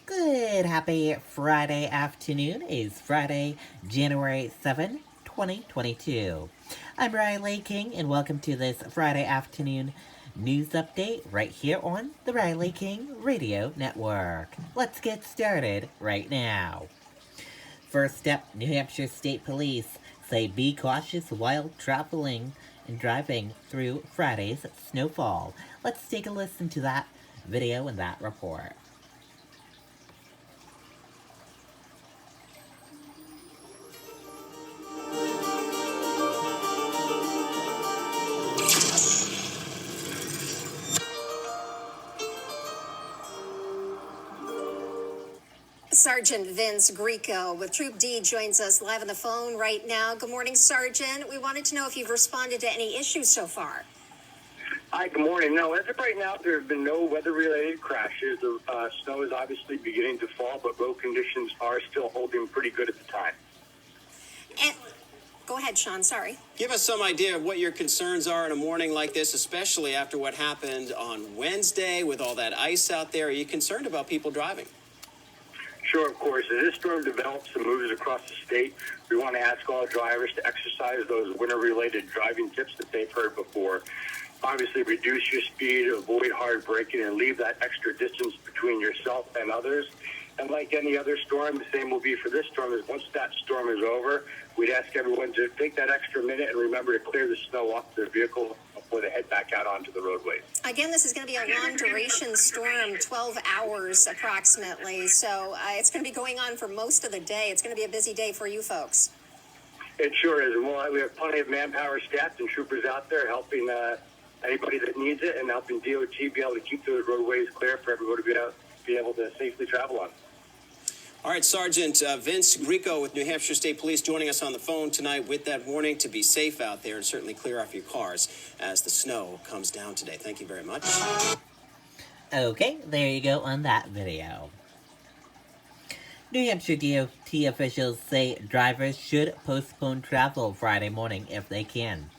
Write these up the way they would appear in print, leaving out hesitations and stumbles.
Good, happy Friday afternoon. It's Friday, January 7, 2022. I'm Riley King, and welcome to this Friday afternoon news update right here on the Riley King Radio Network. Let's get started right now. First up, New Hampshire State Police say be cautious while traveling and driving through Friday's snowfall. Let's take a listen to that video and that report. Sergeant Vince Grieco with Troop D joins us live on the phone right now. Good morning, Sergeant. We wanted to know if you've responded to any issues so far. Hi, good morning. No, as of right now, there have been no weather-related crashes. The snow is obviously beginning to fall, but road conditions are still holding pretty good at the time. And go ahead, Sean. Sorry. Give us some idea of what your concerns are in a morning like this, especially after what happened on Wednesday with all that ice out there. Are you concerned about people driving? Sure, of course. As this storm develops and moves across the state, we want to ask all drivers to exercise those winter-related driving tips that they've heard before. Obviously, reduce your speed, avoid hard braking, and leave that extra distance between yourself and others. And like any other storm, the same will be for this storm. Is once that storm is over, we'd ask everyone to take that extra minute and remember to clear the snow off their vehicle before they head back out onto the roadways. Again, this is going to be a long-duration storm, 12 hours approximately. So it's going to be going on for most of the day. It's going to be a busy day for you folks. It sure is. And we have plenty of manpower, staff, and troopers out there helping anybody that needs it and helping DOT be able to keep those roadways clear for everybody to be able to safely travel on. All right, Sergeant Vince Grieco with New Hampshire State Police joining us on the phone tonight with that warning to be safe out there and certainly clear off your cars as the snow comes down today. Thank you very much. Okay, there you go on that video. New Hampshire DOT officials say drivers should postpone travel Friday morning if they can.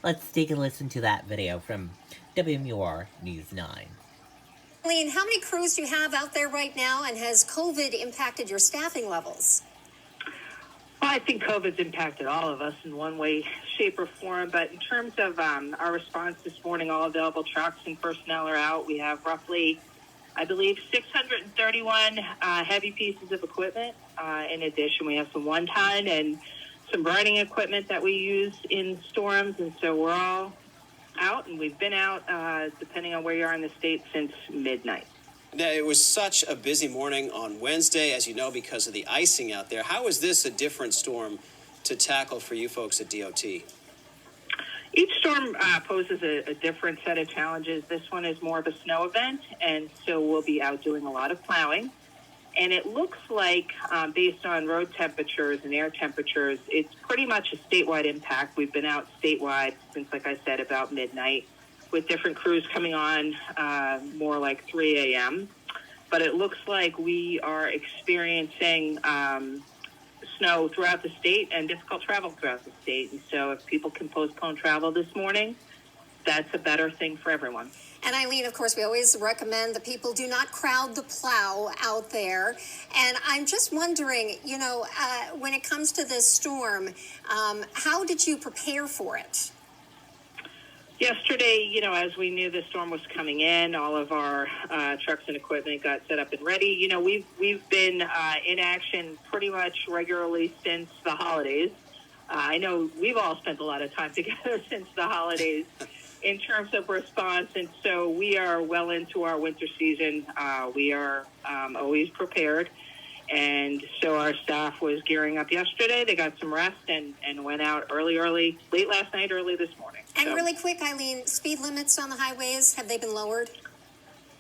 Let's take a listen to that video from WMUR News 9. Eileen, how many crews do you have out there right now, and has COVID impacted your staffing levels? Well, I think COVID's impacted all of us in one way, shape, or form. But in terms of our response this morning, all available trucks and personnel are out. We have roughly, I believe, 631 heavy pieces of equipment. In addition, we have some one-ton and some burning equipment that we use in storms. And so we're all out, and we've been out, depending on where you are in the state, since midnight. Now, it was such a busy morning on Wednesday, as you know, because of the icing out there. How is this a different storm to tackle for you folks at DOT? Each storm poses a different set of challenges. This one is more of a snow event, and so we'll be out doing a lot of plowing. And it looks like, based on road temperatures and air temperatures, it's pretty much a statewide impact. We've been out statewide since, like I said, about midnight, with different crews coming on more like 3 a.m. But it looks like we are experiencing snow throughout the state and difficult travel throughout the state. And so if people can postpone travel this morning, that's a better thing for everyone. And Eileen, of course, we always recommend that people do not crowd the plow out there. And I'm just wondering, when it comes to this storm, how did you prepare for it? Yesterday, as we knew the storm was coming in, all of our trucks and equipment got set up and ready. We've been in action pretty much regularly since the holidays. I know we've all spent a lot of time together since the holidays in terms of response, and so we are well into our winter season. We are always prepared, and so our staff was gearing up yesterday. They got some rest and went out late last night, early this morning. And really quick, Eileen, speed limits on the highways, have they been lowered?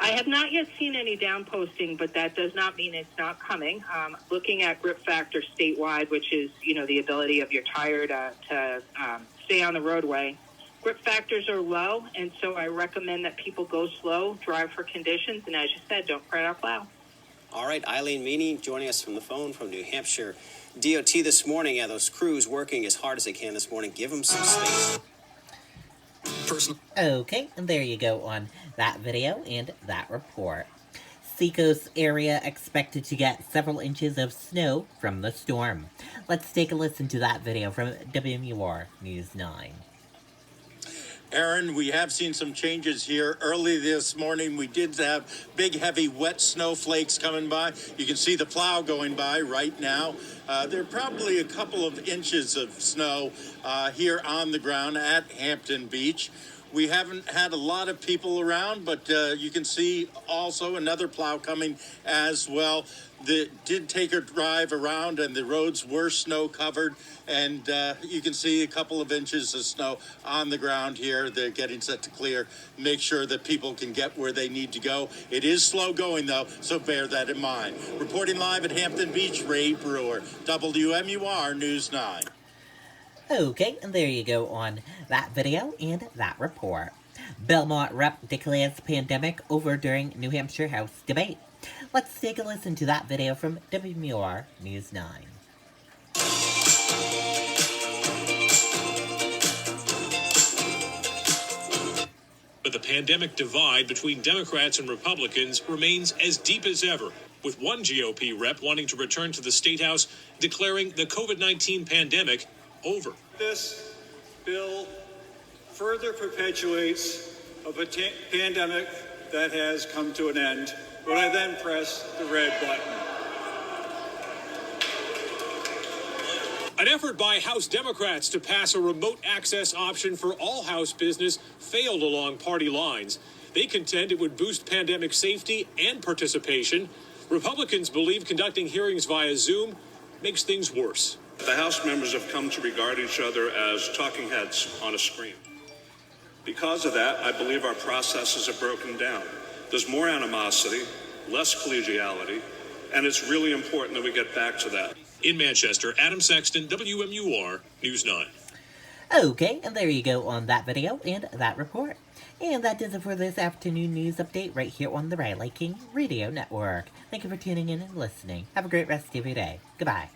I have not yet seen any down posting, but that does not mean it's not coming. Looking at grip factor statewide, which is, the ability of your tire to stay on the roadway, grip factors are low, and so I recommend that people go slow, drive for conditions, and as you said, don't crowd our plow. All right, Eileen Meany joining us from the phone from New Hampshire DOT this morning. Yeah, those crews working as hard as they can this morning. Give them some space. Okay, and there you go on that video and that report. Seacoast area expected to get several inches of snow from the storm. Let's take a listen to that video from WMUR News 9. Aaron, we have seen some changes here. Early this morning, we did have big, heavy, wet snowflakes coming by. You can see the plow going by right now. There are probably a couple of inches of snow here on the ground at Hampton Beach. We haven't had a lot of people around, but you can see also another plow coming as well. That did take a drive around, and the roads were snow covered, and you can see a couple of inches of snow on the ground here. They're getting set to clear, make sure that people can get where they need to go. It is slow going, though, so bear that in mind. Reporting live at Hampton Beach, Ray Brewer, WMUR News 9. Okay, and there you go on that video and that report. Belmont Rep declares pandemic over during New Hampshire House debate. Let's take a listen to that video from WMUR News 9. But the pandemic divide between Democrats and Republicans remains as deep as ever, with one GOP rep wanting to return to the State House, declaring the COVID-19 pandemic over. This bill further perpetuates a pandemic that has come to an end when I then press the red button. An effort by House Democrats to pass a remote access option for all House business failed along party lines. They contend it would boost pandemic safety and participation. Republicans believe conducting hearings via Zoom makes things worse. The House members have come to regard each other as talking heads on a screen. Because of that, I believe our processes are broken down. There's more animosity, less collegiality, and it's really important that we get back to that. In Manchester, Adam Sexton, WMUR News 9. Okay, and there you go on that video and that report. And that does it for this afternoon news update right here on the Riley King Radio Network. Thank you for tuning in and listening. Have a great rest of your day. Goodbye.